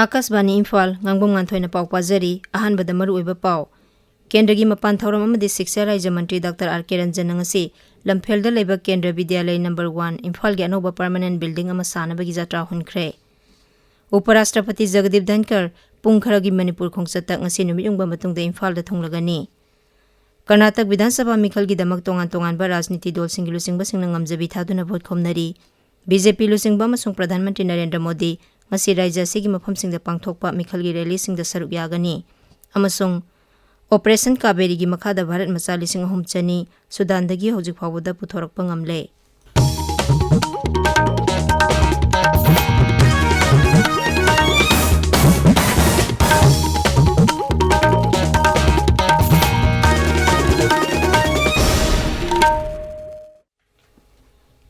Akasbani Imphal Ngangbam Nganthoi na pau pazari ahanbada maruoiba pau Kendra gi mapan thauram amadi Shiksha Rajya Mantri Dr. R.K. Ranjan ngasi Lamphel da leba Kendra Vidyalay number 1 Imphal gi anoba permanent building ama sanabagi jatra hunkhre Uparashtrapati Jagdeep Dhankar pung khara gi Manipur khongchata ngasi numit yungba matungda Imphal da thunglagani Karnataka Vidhan Sabha mikhal gi damak tongan ba rajniti dol singlu singba singna ngamjabi thaduna vote khomnari BJP lusingba amasung Pradhan Mantri Narendra Modi ngasi rajya sigi mafam singda pangthokpa mikhal gi rally singda saruk yagani amasung Operation Kaveri gi makhada Bharat macha lising ahum chani Sudan dagi hojik phawda puthorakpa ngamle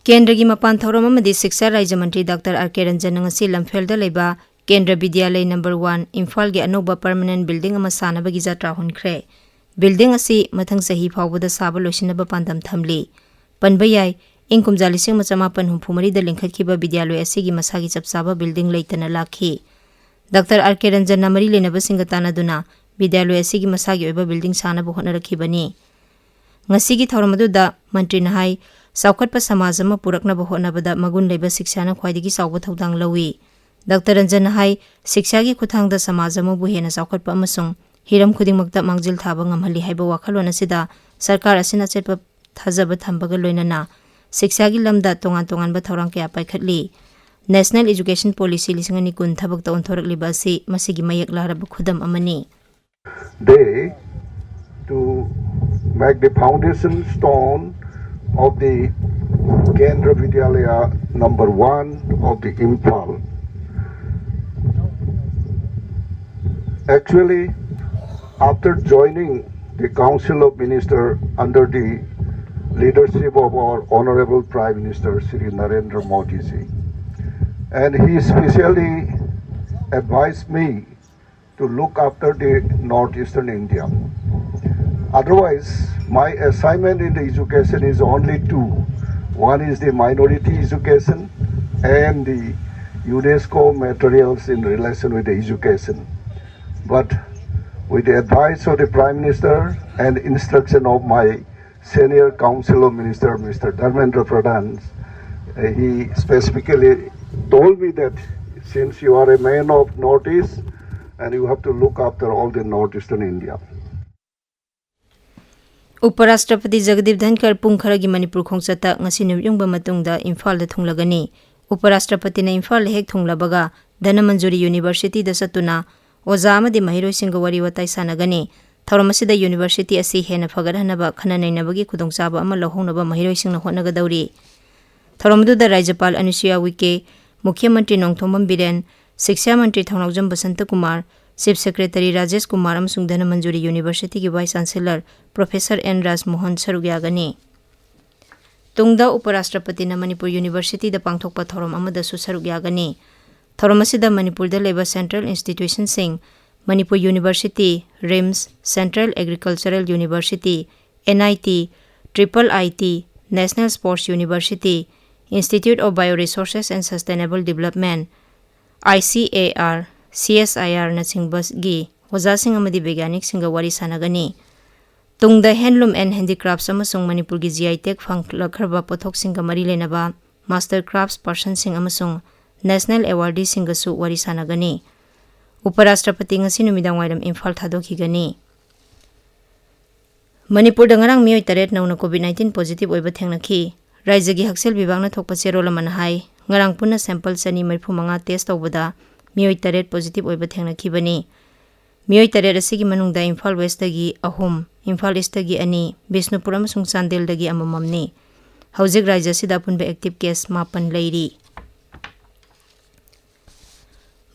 Kendra gi mapan thauram amadi Shiksha Rajya Mantri Dr. R.K. Ranjan ngasi Lamphel da leba Kendra Vidyalay number 1 Imphal gi anoba permanent building ama sanabagi jatra hunkhre building asi mathang sahi phawbada saba loisinaba pandam thamli panba yai ingkumjali sing machamapan humphumari da lingkhatkiba Vidyalay asigi masagi chapsaba building leitana lakhi Dr. R.K. Ranjan namari lenaba singatana duna Vidyalay asigi masagi oiba building sanaba honarakhibani ngasigi thauramadu da mantri nahai Saukhatpa samajama puraknaba honabada magun leba Shikshana khwaidagi sauba thodang lawi Dr. Ranjan hai Shiksha gi khuthangda samajama bu hena saukhatpa amasung hiram khudingmakta mangjil thaba ngamhali haiba wakhalon asida sarkar asina chetpa thajaba thambaga loinana Shiksha gi lamda tongan ba thorang kya paikhatli National Education Policy lisingani kun thabakta onthorak liba si masigi mayak laraba khudam amani They to make the foundation stone of the Kendra Vidyalaya number 1 of the Imphal. Actually, after joining the Council of Ministers under the leadership of our Honorable Prime Minister Shri Narendra Modi ji, and he specially advised me to look after the northeastern India. Otherwise, my assignment in the education is only two. One is the minority education and the UNESCO materials in relation with the education. But with the advice of the Prime Minister and instruction of my senior Council of Ministers, Mr. Dharmendra Pradhan, he specifically told me that since you are a man of Northeast and you have to look after all the northeastern India. Uparashtrapati Jagdeep Dhankar pung khara gi Manipur khongchata ngasi numit yungba matungda Imphal da thunglagani Uparashtrapati na Imphal hek thunglabaga Dhanamanjuri University da satuna oja amadi mahiroi singa wari watai sanagani thauramasi University asi hena fagadhanaba khana nainabagi khudongchaba ama lohonaba mahiroi singna hotnagadauri thauramadu da Rajyapal Anusuya Uike Mukhya Mantri Nongthomam Biren Shiksha Mantri Thongnawjam Basanta Kumar Chief Secretary Rajesh Kumar amsung Dhanamanjuri University ki Vice Chancellor Professor N. Raj Mohan Sarugyagani Tungda Uparashtrapati na Manipur University da pangthokpa thorom amada su sarugyagani Thoramasida Manipur da leba Central Institution sing Manipur University, RIMS, Central Agricultural University, NIT, Triple IT, National Sports University, Institute of Bioresources and Sustainable Development, ICAR, CSIR na singbas gi oja sing amadi vegyanik singa wari sanagani tungda handloom and handicrafts amasung Manipur gi GI Tech fanglakraba pothok singa mari lenaba master crafts person sing amasung national awardee singa su wari sanagani Uparashtrapati ngasi numidang wairam Imphal thadokhigani Manipur da ngarang mioi taret nauna COVID-19 positive oiba thengnakhi rajya gi haksel bibangna thokpa cherol man hai ngarang punna sample chani marphu manga test tawbada mioi taret positive oiba thengnakhibani mioi taret asigi manungda Imphal West dagi ahum Imphal East dagi ani Bisnupur amasung Chandel dagi amamamni hojik rajya sida punba active case mapan leiri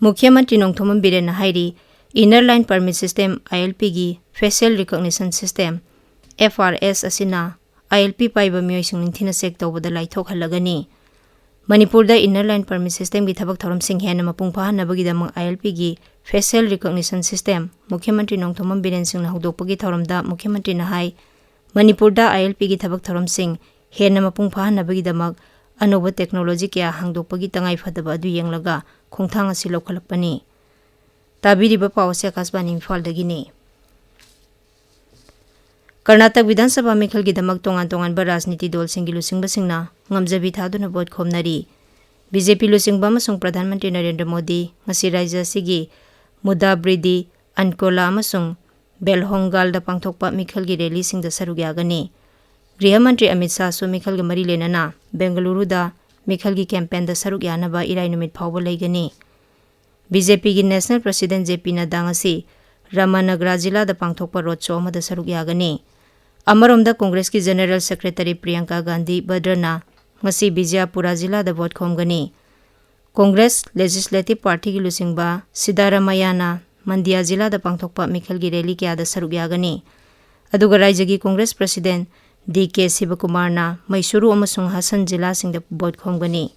Mukhya Mantri Nongthomam Biren hairi Inner Line Permit System ILP gi Facial Recognition System FRS asina ILP paiba mioi sing thina check tawbada laithok halagani Manipur da Inner Line Permit System gi thabak thoram sing hena mapung pahanabagi damang ILP gi Facial Recognition System Mukhya Mantri Nongthomam Biren sing na hudokpagi thoram da Mukhya Mantri na hai Manipur da ILP gi thabak thoram sing hena mapung pahanabagi damak anoba technology kya hangdokpagi tangai phadaba adu yenglaga khongthang asi lokhalapani ताबीरिबा पाव से आकाशवाणी इम्फाल दगिने कर्नाटक विधानसभा मिखलगिदमक तोंगान तोंगानबा राजनीति दल सिंगी लुसिंगबसिंगना ngamjabi thaduna bot khomnari BJP lusingba amasung Pradhan Mantri Narendra Modi ngasi raija sigi Mudabridi Ankola amasung Belhongal da pangthokpa mikhalgi rally singda saruk yagani Griha Mantri Amit Shah su mikhalga mari lenana Bengaluru da mikhalgi campaign da saruk yanaba irai numit phawba leigani BJP gi National President JP Nadda ngasi Ramanagara jila da pangthokpa road show ma da saruk yagani Amaromda Congress ki General Secretary Priyanka Gandhi Badrana ngasi Bijapura jila da vote khomgani Congress Legislative Party ki lusingba Sidaramayana Mandia jila da pangthokpa mikhalgi rally kya da saruk yagani aduga raijagi Congress President DK Sivakumar na Mysuru amasung Hasan jila singda vote khomgani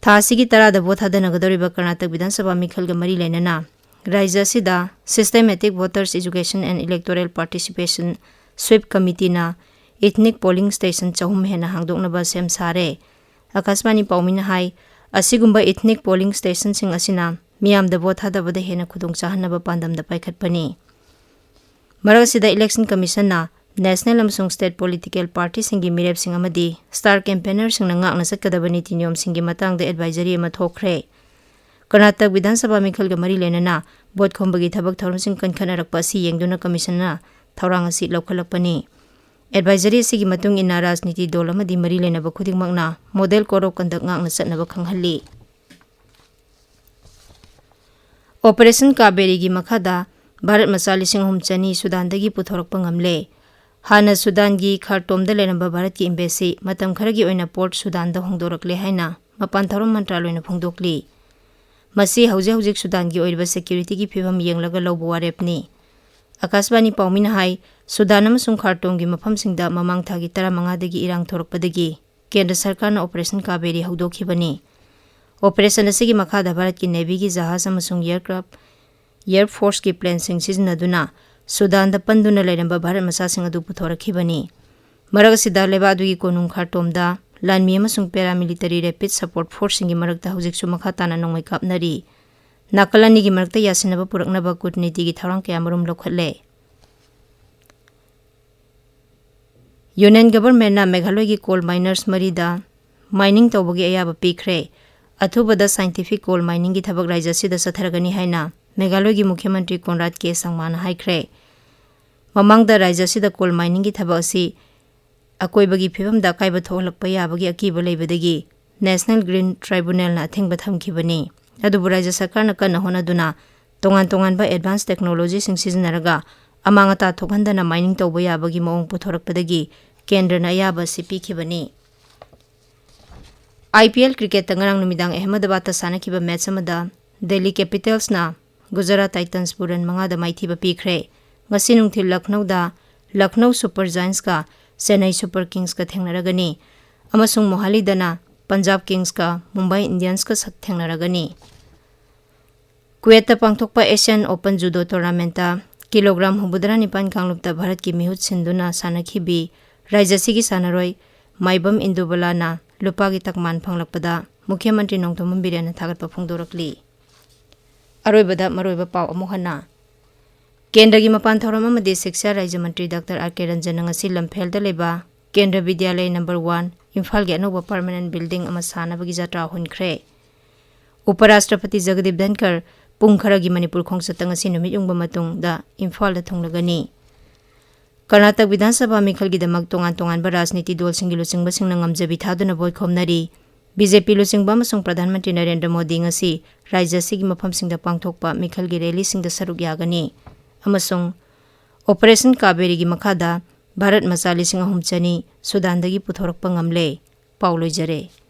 Thasi ki tara da vote hadanagadoriba Karnataka Vidhan Sabha mikhalga mari lenana raija sida Systematic Voters Education and Electoral Participation Sweep Committee na Ethnic Polling Station chahum hena hangdoknaba sem sare Akashwani Paumina hai asigumba ethnic polling station sing asina miyam da vote hadabada hena khudong chahanaba pandam da paikhatpani Marasida Election Commission na National amsung State Political Party singi mirep sing amadi star campaigner sing na ngakna satkadabani tinyom singi matang da advisory ama thokre Karnataka Vidhan Sabha mikhalga mari lenana vote khombagi thabak thorum sing kankanarakpa si yengduna commission na thorang asi lokhalakpani advisory sigi matung ina rajniti dol amadi mari lenaba khudingmakna model code of conduct ngakna chatnaba khanghalli Operation Kaberi gi makhada Bharat Masali Singhum Chani Sudan dagi puthorakpa ngamle Hana Sudan gi Khartoum da lenamba Bharat ki embassy matam kharagi oina Port Sudan da hongdorakle haina mapan thorum mantraloina phongdokli Masi hauzik Sudan gi oiriba security gi phibam yenglaga lawbu warepni Akashwani Paumina hai Sudan amasung Khartoum gi mafam singda mamang thagi 15 dagi irang thorakpadagi Kendra Sarkar na Operation Kaberi haudokhibani Operation asigi makhada Bharat ki Navy gi jahaz amasung aircraft Air Force ki plane sing sizinaduna Sudan da panduna leiramba Bharat masa sing adu puthorakhibani Maragasida lebadu gi konung Khartoum da Lanmi amasung paramilitary rapid support force singi marakta hauzik su makhatana nongmai kapnari Nakalani gi marakta yasinaba puraknaba kutniti gi tharang kaya marum lokhatle Union government na Meghalaya gi coal miners marida mining tawbagi ayaba pikre athubada scientific coal mining gi thabak raija sida satharagani haina Meghalaya gi Mukhyamantri Mantri Konrad K Sangman haikre mamangda raija sida coal mining gi thabak asi akoibagi phibam da kaiba tholakpa yabagi akiba leibadagi National Green Tribunal na athengba thamkhibani adubu raija sarkar na kana honaduna tongan ba advanced technology sing sizinaraga amangata thokhandana mining tawba yabagi maung puthorakpadagi kendra na yaba sipi khibani IPL cricket tangarang numidang Ahmedabad ta sanakiba match amada Delhi Capitals na Gujarat Titans buran manga da maithiba pikre ngasi nungthil Lucknow Super Giants ka Chennai Super Kings ka thengnaragani amasung Mohali dana Punjab Kings ka Mumbai Indians ka thengnaragani Kuwait ta pangthokpa Asian Open Judo Tournament ta kilogram hubudra nipan kanglupta Bharat ki mihut sinduna sanakhibi raijasi gi sanaroi Maibam Indubala na lupa gi takman phanglakpada Mukhyamantri Nongthom Birena thagatpa phongdorakli aroibada maroiba paw amuhana Kendra gi mapan thoram amadi Shiksha Raija Mantri Dr. R.K. Ranjan ngasi Lamphel da leba Kendra Vidyalaya number 1 Imphal gi anoba permanent building ama sanabagi jatra hunkhre Uparashtrapati Jagdip Dhankar Pungkharagi Manipur Khongsata ngasi numit yungba matung da Imphal da thonglagani Karnataka Vidhan Sabha mikhalgi damak tongan ba rajniti dol singi lusingba singna ngamjabi thaduna vote khomnari BJP lusingba amasung Pradhan Mantri Narendra Modi ngasi raija sigi mafam singda pangthokpa mikhalgi rally singda saruk yagani amasung Operation Kaberi gi makhada Bharat Masali sing ahum chani Sudan dagi puthorakpa ngamle pauloi jare